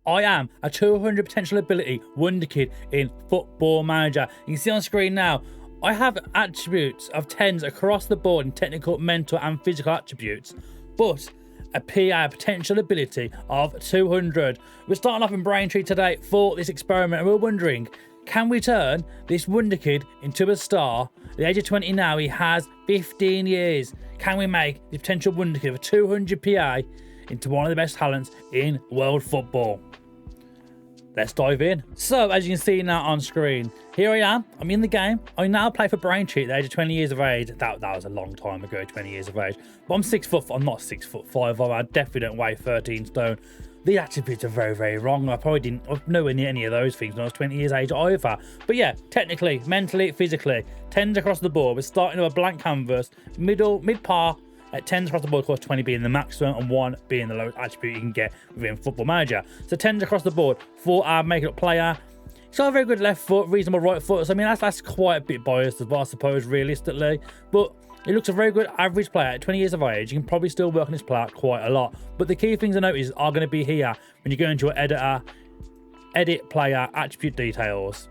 I am a 200 potential ability Wonderkid in Football Manager. You can see on screen now, I have attributes of 10s across the board in technical, mental and physical attributes, but a PA potential ability of 200. We're starting off in Braintree today for this experiment, and we're wondering, can we turn this Wonderkid into a star? At the age of 20 now, he has 15 years. Can we make the potential Wonderkid of 200 PA into one of the best talents in world football? Let's dive in. So, as you can see now on screen, here I am. I'm in the game. I now play for Braintree at the age of 20 years of age. That was a long time ago, 20 years of age. But I'm 6 foot. I'm not 6'5". I definitely don't weigh 13 stone. The attributes are very, very wrong. I probably was nowhere near any of those things when I was 20 years age either. But yeah, technically, mentally, physically, 10s across the board. We're starting with a blank canvas, mid-par. At 10s across the board, of course, 20 being the maximum and 1 being the lowest attribute you can get within Football Manager. So 10s across the board for our make-up player. He's got a very good left foot, reasonable right foot. So I mean, that's quite a bit biased as well, I suppose, realistically. But he looks a very good average player at 20 years of age. You can probably still work on his player quite a lot. But the key things to notice are going to be here when you go into your editor, edit player, attribute details.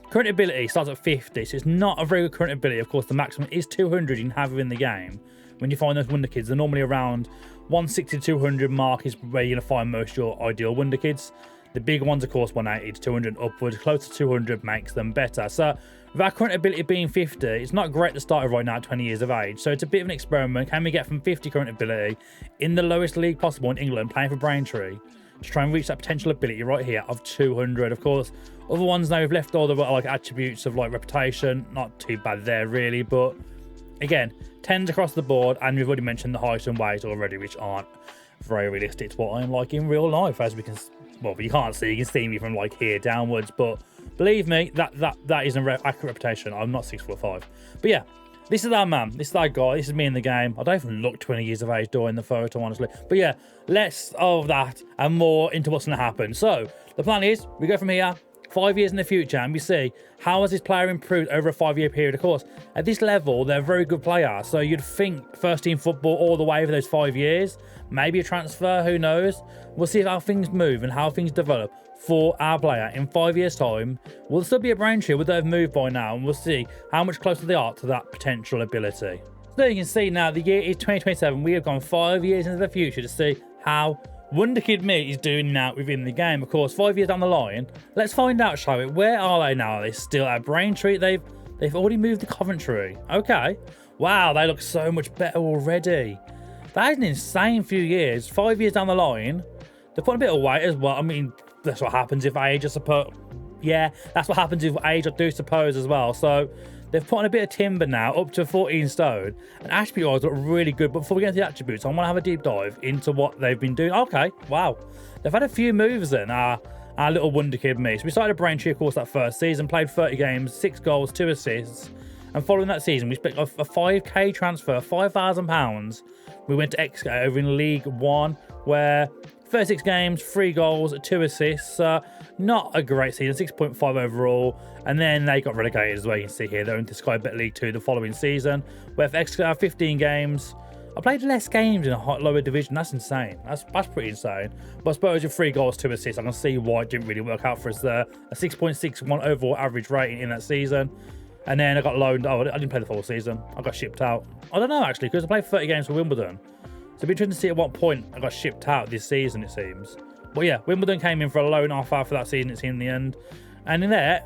Current ability starts at 50, so it's not a very good current ability. Of course, the maximum is 200 you can have within the game. When you find those Wonderkids, they're normally around 160 to 200 mark is where you're going to find most of your ideal Wonderkids. The big ones, of course, 180 to 200 upwards. Close to 200 makes them better. So with our current ability being 50, it's not great to start with right now at 20 years of age. So it's a bit of an experiment. Can we get from 50 current ability in the lowest league possible in England, playing for Braintree, to try and reach that potential ability right here of 200? Of course, other ones now we've left all the like attributes of like reputation. Not too bad there really, but again, 10s across the board, and we've already mentioned the height and weight already, which aren't very realistic to what I'm like in real life, as we can, well, you can't see, you can see me from like here downwards, but believe me, that is an accurate reputation. I'm not 6'5". But yeah, this is our man, this is our guy, this is me in the game. I don't even look 20 years of age during the photo, honestly. But yeah, less of that and more into what's going to happen. So the plan is, we go from here 5 years in the future, and we see how has this player improved over a 5-year period. Of course, at this level, they're a very good player, so you'd think first team football all the way for those 5 years, maybe a transfer, who knows. We'll see how things move and how things develop for our player in 5 years time. We'll still be a Braintree, will they have moved by now, and we'll see how much closer they are to that potential ability. So you can see now the year is 2027. We have gone 5 years into the future to see how Wonderkid me is doing now within the game. Of course, 5 years down the line, let's find out, shall we? Where are they now? Are they still at Braintree? They've already moved to Coventry. Okay. Wow, they look so much better already. That is an insane few years. 5 years down the line, they've put a bit of weight as well. I mean, that's what happens with age, I suppose. Yeah, that's what happens with age, I do suppose, as well. So they've put on a bit of timber now, up to 14 stone. And attribute-wise look really good. But before we get into the attributes, I want to have a deep dive into what they've been doing. Okay, wow. They've had a few moves then, our little Wonderkid me. So we started Braintree, of course, that first season. Played 30 games, 6 goals, 2 assists. And following that season, we spent a 5k transfer, £5,000. We went to Exeter over in League 1, where 36 games, 3 goals, 2 assists. Not a great season, 6.5 overall. And then they got relegated as well. You can see here, they're into Sky Bet League 2 the following season, where for Exeter, 15 games. I played less games in a lower division. That's insane. That's pretty insane. But I suppose with 3 goals, 2 assists, I can see why it didn't really work out for us there. A 6.61 overall average rating in that season. And then I got loaned. Oh, I didn't play the full season. I got shipped out. I don't know, actually, because I played 30 games for Wimbledon. So it'd be interesting to see at what point I got shipped out this season, it seems. But yeah, Wimbledon came in for a loan offer for that season, it seemed in the end. And in there,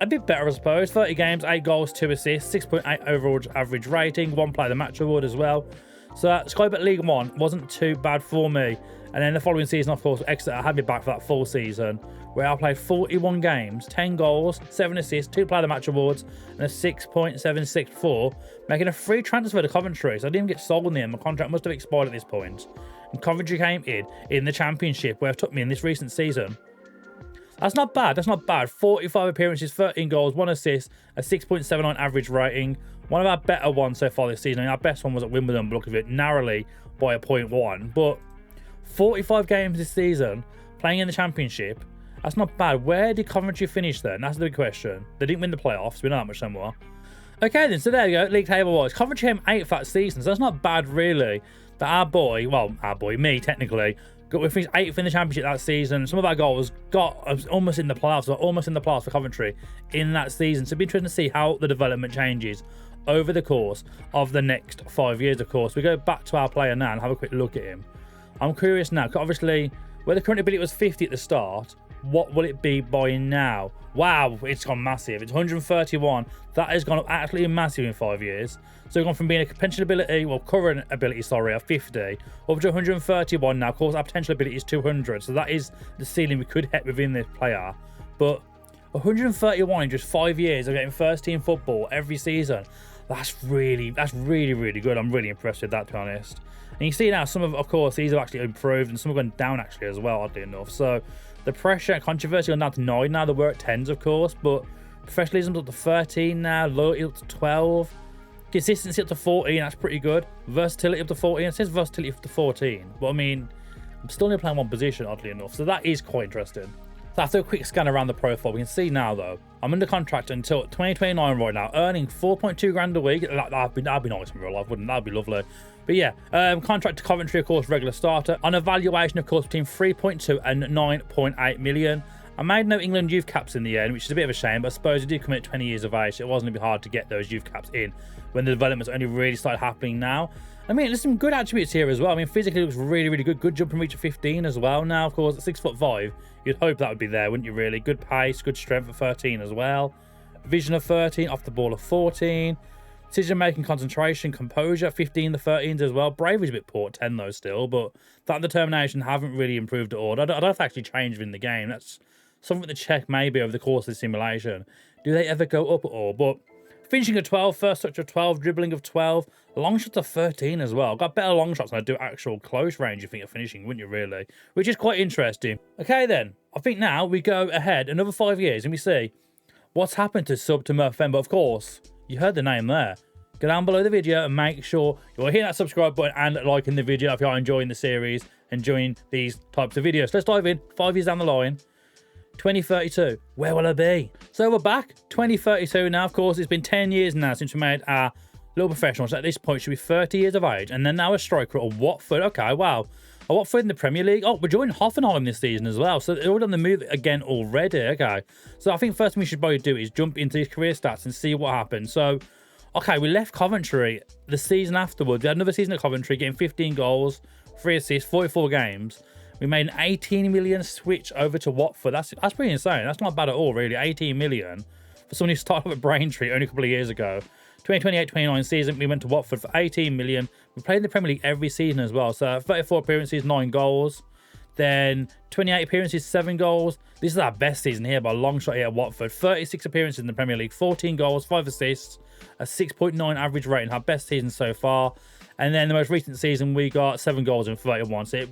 a bit better, I suppose. 30 games, 8 goals, 2 assists, 6.8 overall average rating, 1 player the match award as well. So Sky Bet League 1 wasn't too bad for me. And then the following season, of course, Exeter had me back for that full season, where I played 41 games, 10 goals, 7 assists, 2 player the match awards, and a 6.764, making a free transfer to Coventry. So I didn't even get sold in the end. My contract must have expired at this point. And Coventry came in the Championship, where it took me in this recent season. That's not bad. That's not bad. 45 appearances, 13 goals, 1 assist, a 6.79 average rating. One of our better ones so far this season. I mean, our best one was at Wimbledon, but look at it, narrowly by a 0.1. But 45 games this season, playing in the Championship, that's not bad. Where did Coventry finish then? That's the big question. They didn't win the playoffs. We know that much somewhere. Okay then, so there you go. League table-wise, Coventry came 8th that season, so that's not bad really. But me technically, We finished 8th in the championship that season. Some of our goals got us almost in the playoffs, or almost in the playoffs for Coventry in that season. So it'll be interesting to see how the development changes over the course of the next 5 years, of course. We go back to our player now and have a quick look at him. I'm curious now, because obviously, where the current ability was 50 at the start, what will it be by now? Wow, it's gone massive. It's 131. That has gone up absolutely massive in 5 years. So we've gone from being a potential ability, well, current ability, sorry, of 50, up to 131 now. Of course, our potential ability is 200. So that is the ceiling we could hit within this player. But 131 in just 5 years of getting first team football every season. That's really, really good. I'm really impressed with that, to be honest. And you see now, some of course, these have actually improved, and some have gone down actually as well, oddly enough. So the pressure and controversy gone down to 9 now. They were at 10s, of course, but professionalism's up to 13 now, loyalty up to 12, consistency up to 14. That's pretty good. Versatility up to 14. It says versatility up to 14, but I mean, I'm still only playing one position, oddly enough. So that is quite interesting. So after a quick scan around the profile, we can see now though, I'm under contract until 2029 right now, earning 4.2 grand a week. That'd be nice in real life, wouldn't that? That'd be lovely. But yeah, contract to Coventry, of course, regular starter. On a valuation, of course, between 3.2 and 9.8 million. I made no England youth caps in the end, which is a bit of a shame, but I suppose he did come at 20 years of age, so it wasn't going to be hard to get those youth caps in when the developments only really started happening now. I mean, there's some good attributes here as well. I mean, physically looks really, really good. Good jump and reach of 15 as well. Now, of course, at 6'5", you'd hope that would be there, wouldn't you, really? Good pace, good strength at 13 as well. Vision of 13, off the ball of 14. Decision-making, concentration, composure, 15 the 13s as well. Bravery's a bit poor, 10 though still, but that and determination haven't really improved at all. I don't know if they actually changed in the game. That's something to check maybe over the course of the simulation. Do they ever go up at all? But finishing at 12, first touch of 12, dribbling of 12, long shots of 13 as well. Got better long shots than I do actual close range, you think, of finishing, wouldn't you, really? Which is quite interesting. Okay, then. I think now we go ahead another 5 years and we see what's happened to sub to MurphFM. But of course, you heard the name there. Go down below the video and make sure you're hitting that subscribe button and liking the video if you are enjoying the series, enjoying these types of videos. Let's dive in. 5 years down the line. 2032, where will I be? So we're back, 2032 now. Of course, it's been 10 years now since we made our little professionals. At this point, should be 30 years of age, and then now a striker at Watford. Okay, wow. A Watford in the Premier League. Oh, we're joining Hoffenheim this season as well, so they're already on the move again already. Okay, so I think first thing we should probably do is jump into his career stats and see what happens. So, okay, we left Coventry the season afterwards. We had another season at Coventry, getting 15 goals, 3 assists, 44 games. We made an 18 million switch over to Watford. That's pretty insane. That's not bad at all, really. 18 million for someone who started off at Braintree only a couple of years ago. 2028-29 season, we went to Watford for 18 million. We played in the Premier League every season as well. So 34 appearances, 9 goals. Then 28 appearances, 7 goals. This is our best season here by a long shot here at Watford. 36 appearances in the Premier League, 14 goals, 5 assists, a 6.9 average rating. Our best season so far. And then the most recent season, we got 7 goals in 31. So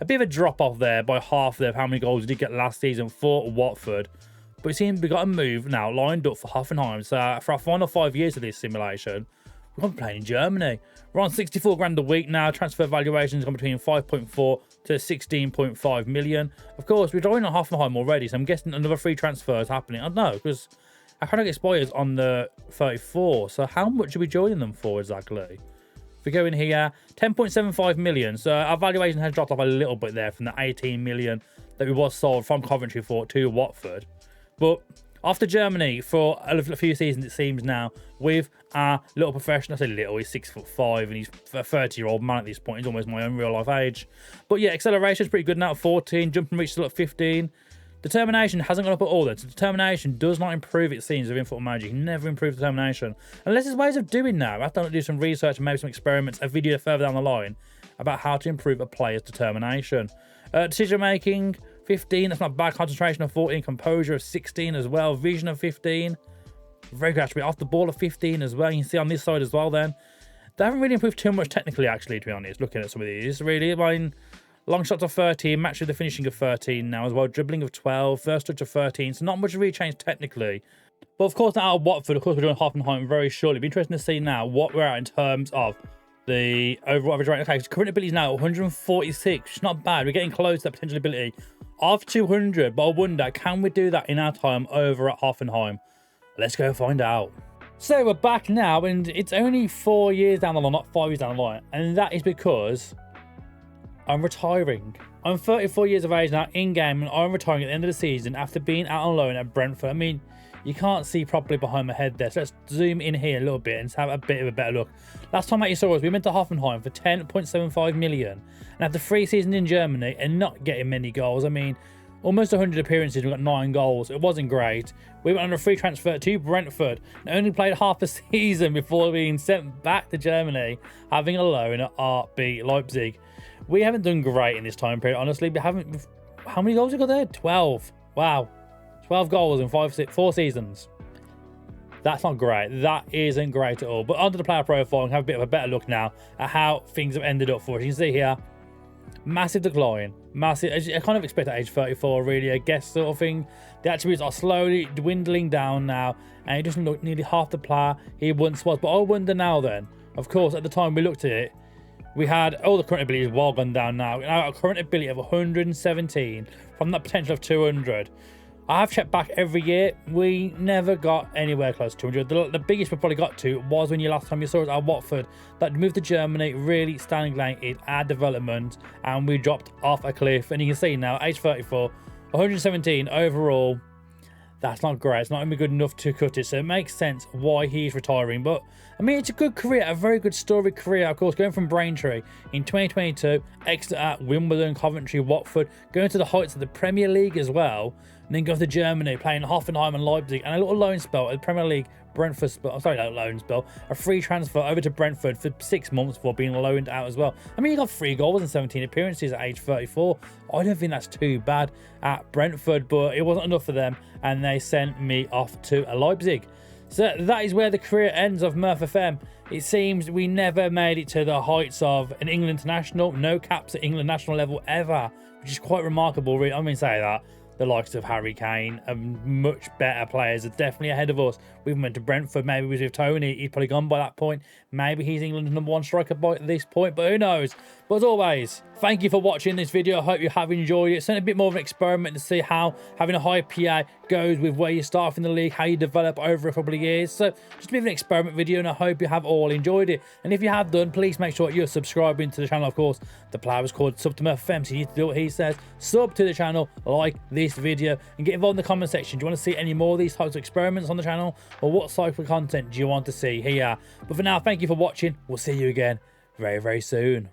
a bit of a drop off there by half there of how many goals we did get last season for Watford. But it seems we've got a move now lined up for Hoffenheim. So for our final 5 years of this simulation, we're going to be playing in Germany. We're on 64 grand a week now. Transfer valuations gone between 5.4 to 16.5 million. Of course, we're joining Hoffenheim already, so I'm guessing another free transfer is happening. I don't know, because our contract expires on the 34. So how much are we joining them for exactly? If we go in here, 10.75 million. So our valuation has dropped off a little bit there from the 18 million that we was sold from Coventry for to Watford. But after Germany for a few seasons, it seems now, with our little professional, I say little, he's 6'5" and he's a 30-year-old man at this point. He's almost my own real life age. But yeah, acceleration is pretty good now at 14, jumping reach still at 15. Determination hasn't gone up at all though. So determination does not improve, it seems, within Football Manager. You can never improve determination. Unless there's ways of doing that. I have to do some research and maybe some experiments, a video further down the line about how to improve a player's determination. Decision making, 15, that's not bad. Concentration of 14, composure of 16 as well. Vision of 15. Very good attribute. Off the ball of 15 as well. You can see on this side as well then. They haven't really improved too much technically, actually, to be honest, looking at some of these. Really, I mean, long shots of 13, match with the finishing of 13 now as well. Dribbling of 12, first touch of 13. So not much really changed technically. But of course, now at Watford, of course, we're doing Hoffenheim very shortly. It'll be interesting to see now what we're at in terms of the overall average rating. Okay, so current ability is now 146, which is not bad. We're getting close to that potential ability of 200, but I wonder, can we do that in our time over at Hoffenheim? Let's go find out. So we're back now, and it's only 4 years down the line, not 5 years down the line, and that is because I'm retiring. I'm 34 years of age now in game, and I'm retiring at the end of the season after being out on loan at Brentford. I mean, you can't see properly behind my head there, so let's zoom in here a little bit and have a bit of a better look. Last time that you saw us, we went to Hoffenheim for 10.75 million, and after 3 seasons in Germany and not getting many goals, I mean, almost 100 appearances, we got 9 goals. It wasn't great. We went on a free transfer to Brentford and only played half a season before being sent back to Germany, having a loan at RB Leipzig. We haven't done great in this time period, honestly. We haven't. How many goals we got there? 12. Wow. 12 goals in 4 seasons. That's not great. That isn't great at all. But onto the player profile and have a bit of a better look now at how things have ended up for us. You can see here, massive decline. Massive. I kind of expect at age 34, really, I guess, sort of thing. The attributes are slowly dwindling down now, and he doesn't look nearly half the player he once was. But I wonder now then, of course, at the time we looked at it, we had all the current abilities well gone down now. Now a current ability of 117 from that potential of 200. I have checked back every year. We never got anywhere close to 200. The biggest we probably got to was when last time you saw us at Watford. That moved to Germany really stagnated our development, and we dropped off a cliff. And you can see now, age 34, 117 overall. That's not great. It's not going to be good enough to cut it. So it makes sense why he's retiring. But, I mean, it's a good career, a very good storied career. Of course, going from Braintree in 2022, Exeter, Wimbledon, Coventry, Watford, going to the heights of the Premier League as well, and then going to Germany, playing Hoffenheim and Leipzig, and a little loan spell at the Premier League, Brentford spell. Sorry, not loan spell. A free transfer over to Brentford for 6 months before being loaned out as well. I mean, he got 3 goals and 17 appearances at age 34. I don't think that's too bad at Brentford, but it wasn't enough for them, and they sent me off to Leipzig. So that is where the career ends of MurphFM. It seems we never made it to the heights of an England international. No caps at England national level ever, which is quite remarkable, really. I mean, say that. The likes of Harry Kane and much better players are definitely ahead of us. We went to Brentford, maybe we was with Tony. He'd probably gone by that point. Maybe he's England's #1 striker by this point, but who knows? But as always, thank you for watching this video. I hope you have enjoyed it. It's a bit more of an experiment to see how having a high PA goes with where you start off in the league, how you develop over a couple of years. So just a bit of an experiment video, and I hope you have all enjoyed it. And if you have done, please make sure you're subscribing to the channel. Of course, the player was called Sub to MurphFM, so you need to do what he says. Sub to the channel, like this video, and get involved in the comment section. Do you want to see any more of these types of experiments on the channel, or what type of content do you want to see here? But for now, thank you for watching. We'll see you again very, very soon.